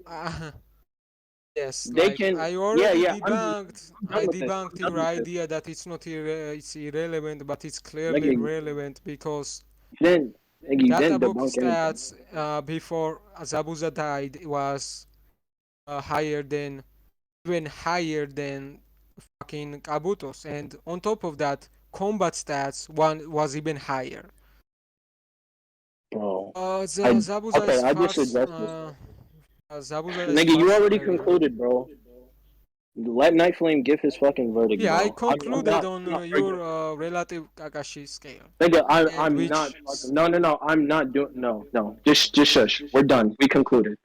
Yes, They like can, I yeah, already yeah. debunked. I'm done I with this. debunked I'm done your with this. idea that it's not it's irrelevant, but it's Nigga, clearly relevant because you didn't, nigga, you didn't databook debunk anything. stats before Zabuza died was higher than even higher than fucking Kabuto's, and on top of that, combat stats one was even higher. Bro, I Zabuza okay. is I far just addressed this. Zabuza is Nigga, far you already superior. concluded, bro. Let Night Flame give his fucking verdict, Yeah, I bro. concluded I'm on not your arguing. relative Kakashi scale, Nigga, and I'm not which fucking. No, no, no. I'm not doing. No, no. Just shush. We're done. We concluded.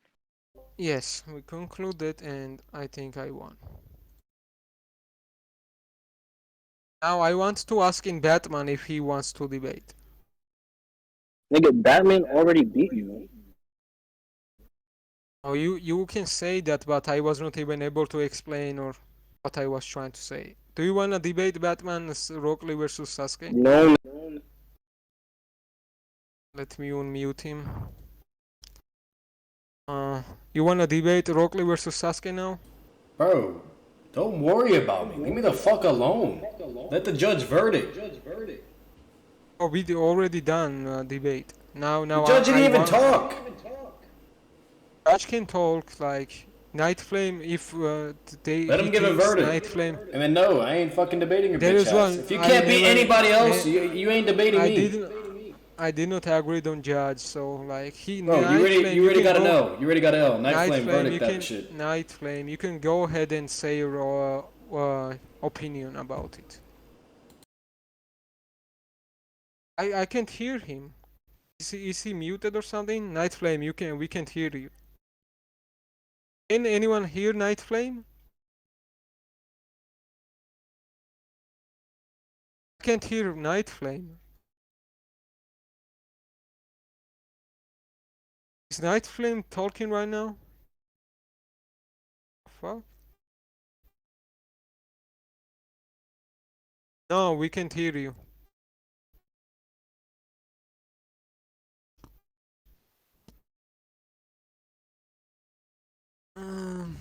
yes, we concluded, and I think I won. Now I want to ask in Batman if he wants to debate. Nigga, Batman already beat you. Oh, you can say that, but I was not even able to explain or what I was trying to say. Do you wanna debate Batman's Rock Lee versus Sasuke? No, Let me unmute him. You wanna debate Rock Lee versus Sasuke now? Bro, don't worry about me. Leave me the fuck alone. Let the judge verdict. Oh, we already done debate. Now, The now judge didn't I even want. talk. Judge can talk like Night Flame if Let he him give a thinks verdict. Night Flame. And then no, I ain't fucking debating your There bitch is ass. one If you I can't beat never. anybody else, you ain't debating I me. didn't. I did not agree on Judge, so like Bro, Night Flame, you you already can got an go. L. You already got an L. Night Night Flame, Flame, verdict you that can. shit. Night Flame, you can go ahead and say your opinion about it. I can't hear him. Is he muted or something? Night Flame, we can't hear you. Can anyone hear Night Flame? I can't hear Night Flame. Is Night Flame talking right now? Fuck. No, we can't hear you. Um,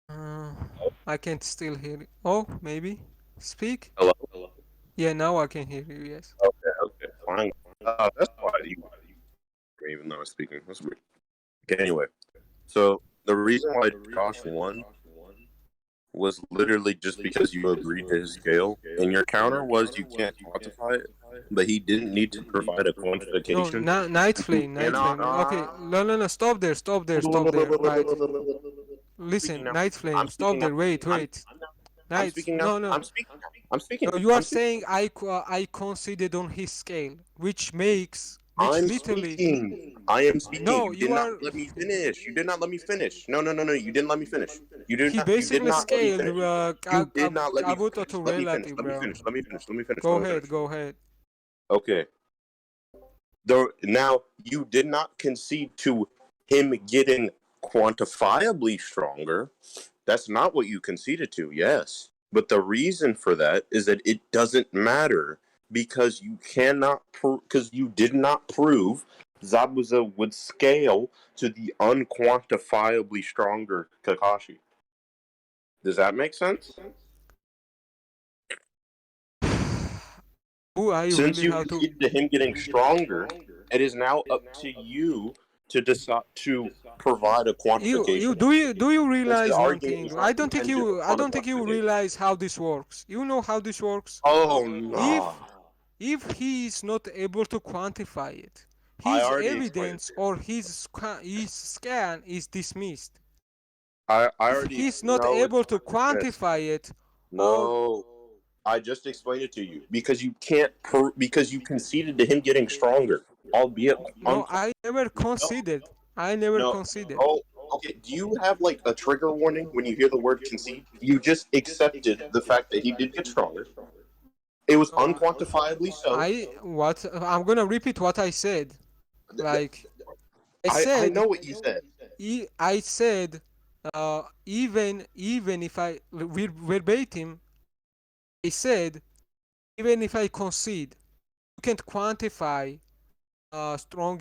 uh, I can't still hear it. Oh, maybe. Speak? Hello. Yeah, now I can hear you, yes. Okay. Okay. Fine. That's why you even though I was speaking. That's weird. Okay. Anyway, so the reason why Josh won was literally just because you agreed to his scale, and your counter was you can't quantify it, but he didn't need to provide a No, quantification. Night You Flame, Night cannot. Flame. Okay, no, no, no, stop there, stop there, stop there. Like, I'm speaking listen, now. Night I'm Flame, stop speaking now. there, wait, I'm wait. I'm Night, speaking now. no, no. I'm speaking now. I'm speaking. No, you are I'm speaking. saying I conceded on his scale, which I'm literally. speaking. I am speaking. No, You did you not are. let me finish. You did not let me finish. No, no, no, no. You didn't let me finish. You did He not. You did basically not let me scaled finish. You did not let me Kabuto finish. to Let me finish. relative, Let me bro. finish. Let me finish. Let me finish. Go Let me ahead, finish. go ahead. Okay. Now you did not concede to him getting quantifiably stronger. That's not what you conceded to. Yes, but the reason for that is that it doesn't matter because you cannot because you did not prove Zabuza would scale to the unquantifiably stronger Kakashi. Does that make sense? Ooh, I Since really you have to. conceded to him getting stronger, it is now up to you to decide to provide a You quantification. do you Since the realize one argument thing? is not contingent I upon a don't think you quantification. realize how this works. You know how this works? Oh no! If if he is not able to quantify it, I his already explained it evidence to you. or his scan is dismissed. I If already he's not know it's able to not dismissed. quantify it, or No, I just explained it to you because you can't because you conceded to him getting stronger, albeit no, I never no, conceded. I never no. conceded. Oh, okay. Do you have like a trigger warning when you hear the word concede? You just accepted the fact that he did get stronger. It was No, unquantifiably so. I'm gonna repeat what I said. Like I I said, know what you said. I said, even if verbatim, I said even if I concede, you can't quantify how strong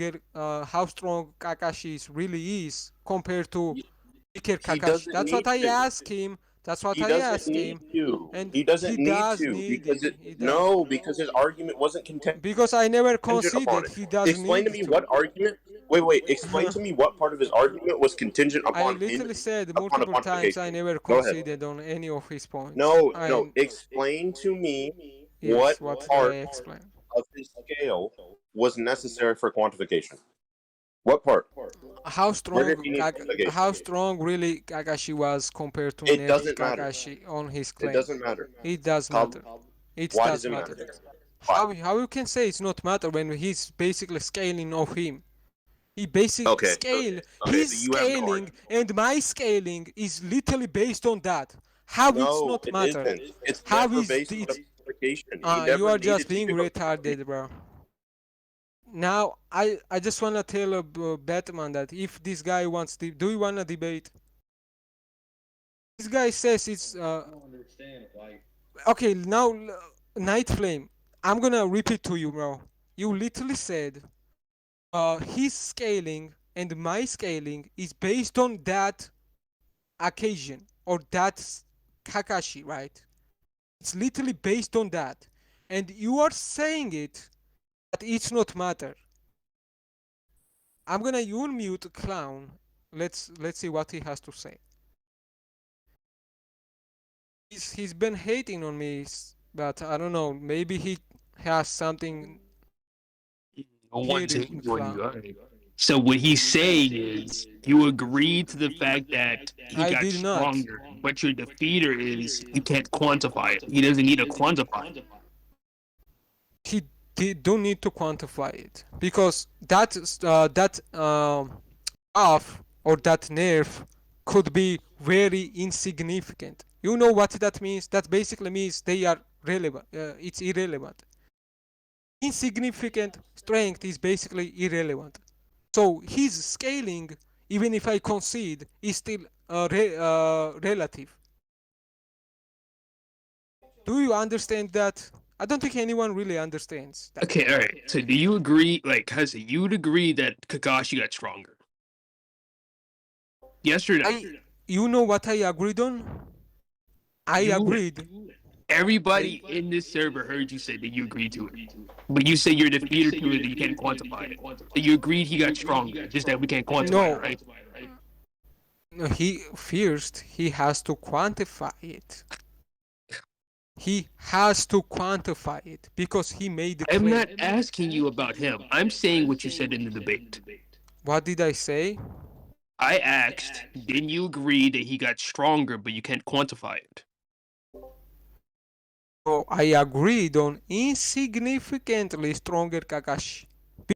Kakashi's really is compared to weaker He Kakashi. doesn't That's what need I to. asked him. That's what He I doesn't asked need him, to. and He he doesn't need does to need because it. it He does. no because his argument wasn't contingent Because I never upon conceded. it. He does Explain to need me to. what argument. Wait. Explain to me what part of his argument was contingent I upon him literally said upon a multiple times I quantification. never Go ahead. conceded on any of his points. No. Explain to me Yes, what what did I part explain? of his scale was necessary for quantification? What part? How Where did strong he need quantification? how strong really Kakashi was compared to It Nerf doesn't matter. Kakashi on his It claim? doesn't matter. It does Kabu, matter. It why does does it matter. matter? Why? How you can say it's not matter when he's basically scaling of him? He basic Okay, scale. so His you have no scaling argument. and my scaling is literally based on that. How it's No, not it matter? isn't. It's How never is based on it? the quantification. He You never are just needed to being give a quantification. retarded, bro. Now I just wanna tell Batman that if this guy wants to, do you wanna debate? This guy says it's okay. Now Night Flame. I'm gonna repeat to you, bro. You literally said his scaling and my scaling is based on that occasion or that Kakashi, right? It's literally based on that, and you are saying it that it's not matter. I'm gonna unmute Clown. Let's see what he has to say. He's been hating on me, but I don't know. Maybe he has something I want here to in what you Clown. are. So what he's saying is you agree to the fact that he I got did not. stronger, but your defeater is you can't quantify it. He doesn't need to quantify it. He don't need to quantify it because that buff or that nerf could be very insignificant. You know what that means? That basically means they are relevant. It's irrelevant. Insignificant strength is basically irrelevant. So his scaling, even if I concede, is still relative. Do you understand that? I don't think anyone really understands that. Okay, all right. So do you agree, like, Hazy, you'd agree that Kakashi got stronger? Yes or no? You know what I agreed on? I You, agreed. everybody in this server heard you say that you agreed to it. But you say your defeater to it that you can't quantify it. So you agreed he got stronger, just that we can't quantify it, No, right? no, he first he has to quantify it. He has to quantify it because he made the I'm not claim. asking you about him. I'm saying what you said in the debate. What did I say? I asked, didn't you agree that he got stronger, but you can't quantify it? So I agreed on insignificantly stronger Kakashi,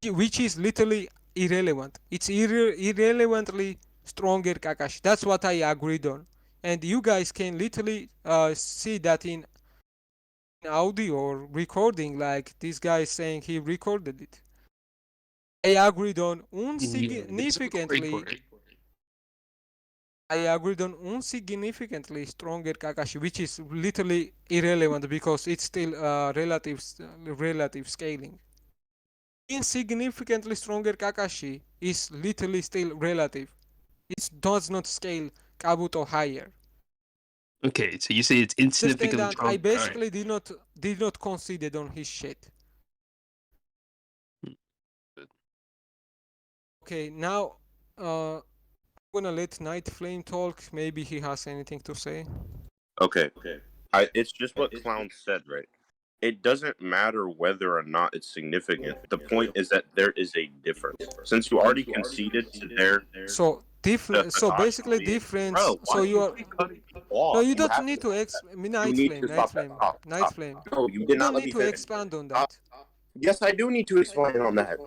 which is literally irrelevant. It's irrelevantly stronger Kakashi. That's what I agreed on. And you guys can literally see that in audio or recording, like this guy is saying he recorded it. I agreed on Yeah, there's a recording for insignificantly. it. I agreed on insignificantly stronger Kakashi, which is literally irrelevant because it's still relative scaling. Insignificantly stronger Kakashi is literally still relative. It does not scale Kabuto higher. Okay, so you say it's Understand insignificantly that I stronger. All right. basically did not concede on his shit. Okay, now I'm gonna let Night Flame talk. Maybe he has anything to say. Okay. It's just what Clown said, right? It doesn't matter whether or not it's significant. The point is that there is a difference. Since you already conceded to their So different. So basically difference. bro, why So do you you are. keep cutting people No, off? you You don't have need to to stop that. You Night need Flame, to Night stop that. Flame, Stop. Night Stop. Flame. No, you You did not don't let need me to finish. expand on Uh, that. yes, I do need to explain on that.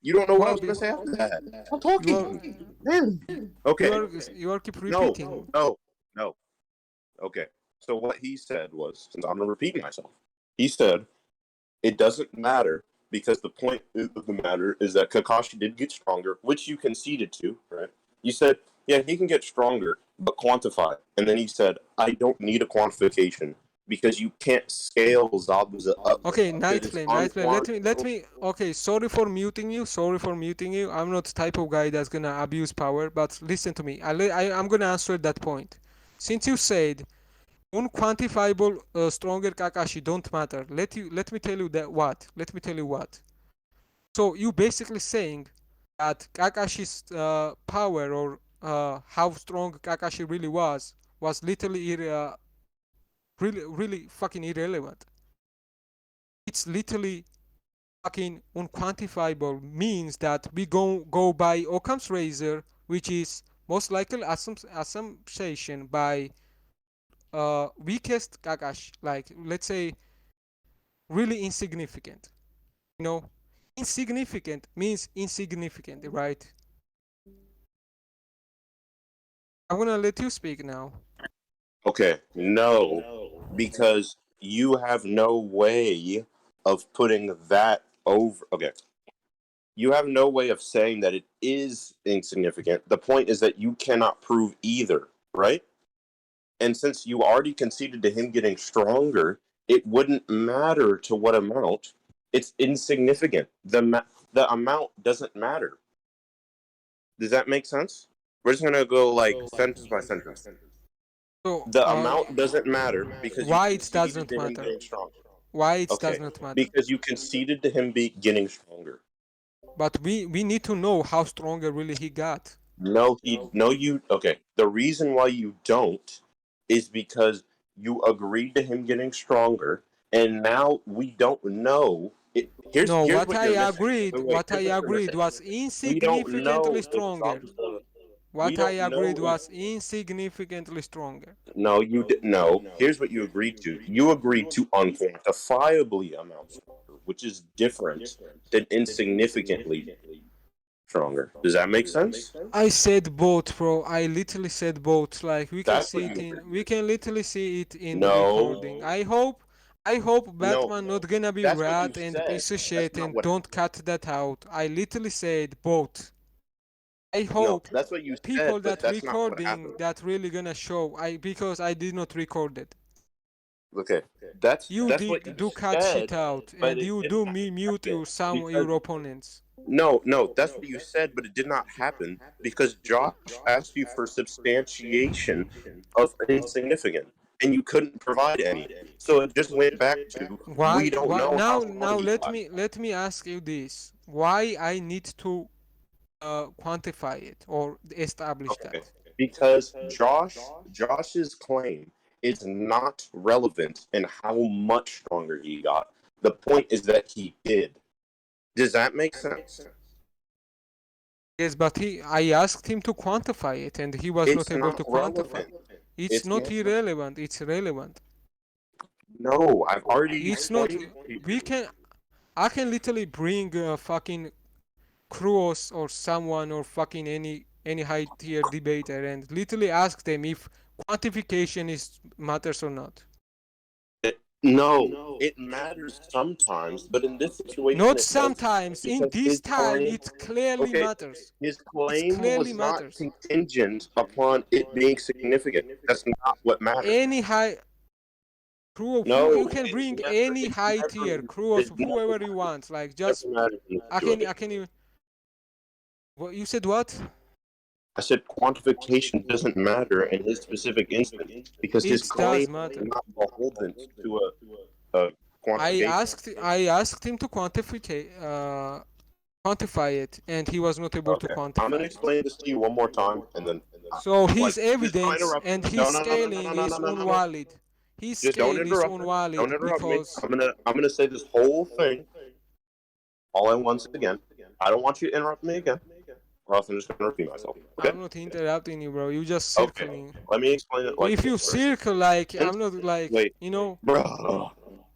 You don't know what I Well, was going to say after that. Stop you are talking. Man. you Okay. are you are keep No. repeating. No. No. Okay. So what he said was, since I'm going to repeat myself, he said it doesn't matter because the point of the matter is that Kakashi did get stronger, which you conceded to, right? You said, yeah, he can get stronger, but quantify. And then he said, I don't need a quantification because you can't scale Zabuza up. Okay, It is Night Flame. Let unquantifiable. me. Okay, sorry for muting you. Sorry for muting you. I'm not the type of guy that's gonna abuse power. But listen to me. I'm gonna answer that point. Since you said unquantifiable stronger Kakashi don't matter. Let me tell you that what. Let me tell you what. So you basically saying that Kakashi's power or how strong Kakashi really was literally really fucking irrelevant. it's literally fucking unquantifiable, means that we go by Occam's razor, which is most likely assumption by weakest Kakashi, like let's say really insignificant. You know, insignificant means insignificant, right? I'm gonna let you speak now. Okay, no, because you have no way of putting that over. Okay, you have no way of saying that it is insignificant. The point is that you cannot prove either, right? And since you already conceded to him getting stronger, it wouldn't matter to what amount. It's insignificant. The amount doesn't matter. Does that make sense? We're just gonna go like sentence by sentence. So, The amount doesn't matter because you why it conceded doesn't to him matter? getting stronger. Why it does Okay, not matter? because you conceded to him getting stronger. But we need to know how stronger really he got. No, you. Okay, the reason why you don't is because you agreed to him getting stronger, and now we don't know. No, Here's what what I you're missing. agreed, Wait, what I here's what you're agreed missing. was We don't insignificantly know if stronger. Zabuza. We What I don't agreed know if. was insignificantly stronger. No, you did. No, here's what you agreed to. You agreed to unquantifiably amount stronger, which is different than insignificantly stronger. Does that make sense? I said both, bro. I literally said both. Like we can That's see what it you in, agreed we to. can literally see it in the No, recording. I hope no, Batman not gonna be that's what you rat and said. piece of That's shit not and what don't happened. cut that out. I literally said both. I No, hope that's what you people said, but that that's not what recording happened. that really gonna show. Because I did not record it. Okay, that's You that's what you do cut shit said, out but and it you didn't do mute happen because your opponents. no, that's what you said, but it did not happen because Josh asked you for substantiation of insignificant, and you couldn't provide any. So it just went back to we Why? don't Why? know how Now strong he got. let me ask you this: why I need to quantify it or establish Okay, that? because Josh's claim is not relevant in how much stronger he got. The point is that he did. Does that make sense? Yes, but I asked him to quantify it, and he was not It's able not to quantify. relevant. It's It's not not. irrelevant. It's relevant. No, I've already It's not. explained to We you. can. I can literally bring fucking Kroos or someone or fucking any high tier debater and literally ask them if quantification is matters or not. No, it matters sometimes, but in this situation Not it doesn't sometimes. In because this his time, claim. it clearly Okay, matters. his It claim clearly was not matters. contingent upon it being significant. That's not what mattered. Any high crew, who you No, can bring any it high never, tier crew of it never whoever you want. Like just mattered in this I situation. can even. What you said? What? I said quantification doesn't matter in his specific instance because his It claim does is matter. not beholden to a quantification. I asked him to quantify it, and he was not able to Okay, I'm gonna quantify it. explain this to you one more time, and then So like his just don't evidence interrupt. and his No, no, no, no, no, no, scaling no, is no, no, no, no. invalid. His Just don't scale is interrupt me. Don't invalid interrupt me. because I'm gonna say this whole thing all at once again. I don't want you to interrupt me again, or else I'm just gonna repeat myself. Okay? I'm not interrupting you, bro. You just Okay. circling. Let me explain it like If this, you right? circle like And I'm not like wait, you know,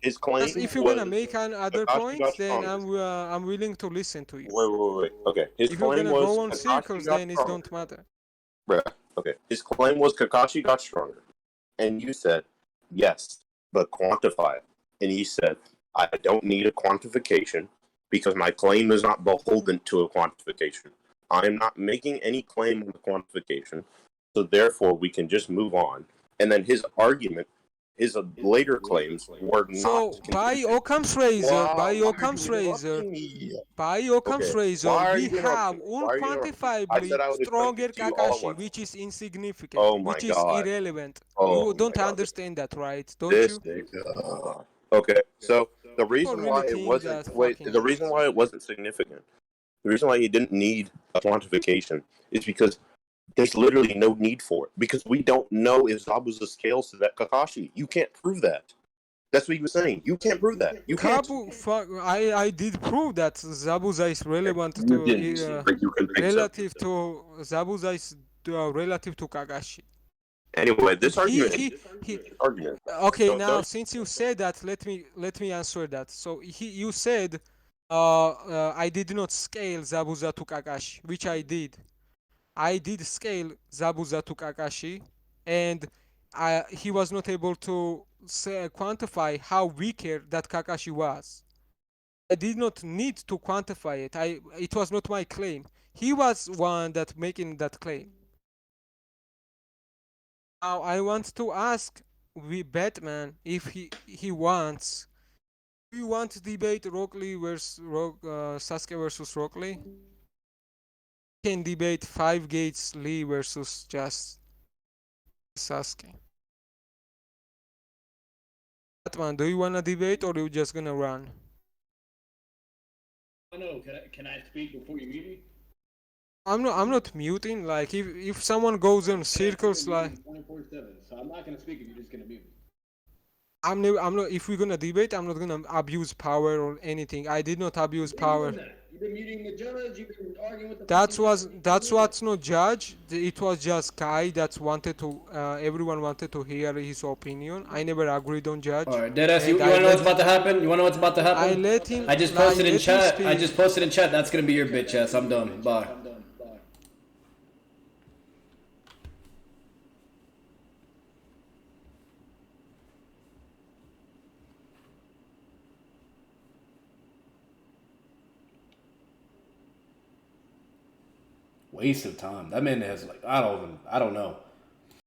his just claim if you're gonna was make other Kakashi got points, then stronger. I'm willing to listen to you. Wait. Okay. His If you're claim gonna was go on Kakashi circles, got then it stronger. don't matter. Bruh. Okay. His claim was Kakashi got stronger. And you said, yes, but quantify it. And he said, I don't need a quantification because my claim is not beholden to a quantification. I am not making any claim on the quantification. So therefore, we can just move on. And then his argument, his later claims were So not contingent. By Wow, why are you Occam's razor, interrupting me? by Occam's Okay, razor, why are we you interrupting have me? Why are you interrupting me? I said unquantifiably I would explain stronger it to you all at Kakashi, once. which is insignificant, Oh my which is god. irrelevant. You Oh my don't god. understand that, right? Don't This you? nigga. Okay, so the People reason really why it think wasn't that wait, fucking the reason why it wasn't significant, the reason why he didn't need a quantification is because there's literally no need for it. Because we don't know if Zabuza scales to that Kakashi. You can't prove that. That's what he was saying. You can't prove that. You can't. I did prove that Zabuza is relevant You didn't. But you can think so. relative to Zabuza is relative to Kakashi. Anyway, this He argument. okay, So, now don't- since you said that, let me answer that. So you said I did not scale Zabuza to Kakashi, which I did. I did scale Zabuza to Kakashi, and he was not able to quantify how weaker that Kakashi was. I did not need to quantify it. It was not my claim. He was one that making that claim. Now I want to ask Batman if he wants. Do you want to debate Rock Lee versus Sasuke versus Rock Lee? Can debate Five Gates Lee versus just Sasuke. Batman, do you wanna debate or you just gonna run? I know. Can I speak before you mute me? I'm not muting. Like if someone goes in circles, like 24/7. So I'm not gonna speak if you're just gonna mute me. I'm not. If we're gonna debate, I'm not gonna abuse power or anything. I did not abuse power. You've been muting the judge. You've been arguing with the. That's what's not judge. It was just Kai that wanted to. Everyone wanted to hear his opinion. I never agreed on judge. All right, Deadass, you And want to know what's about to happen? You want to know what's about to happen? I let him. I just I posted in let him chat. I speak. just posted in chat. That's gonna be your bitch ass. I'm done. Bye. Waste of time. That man has like I don't know.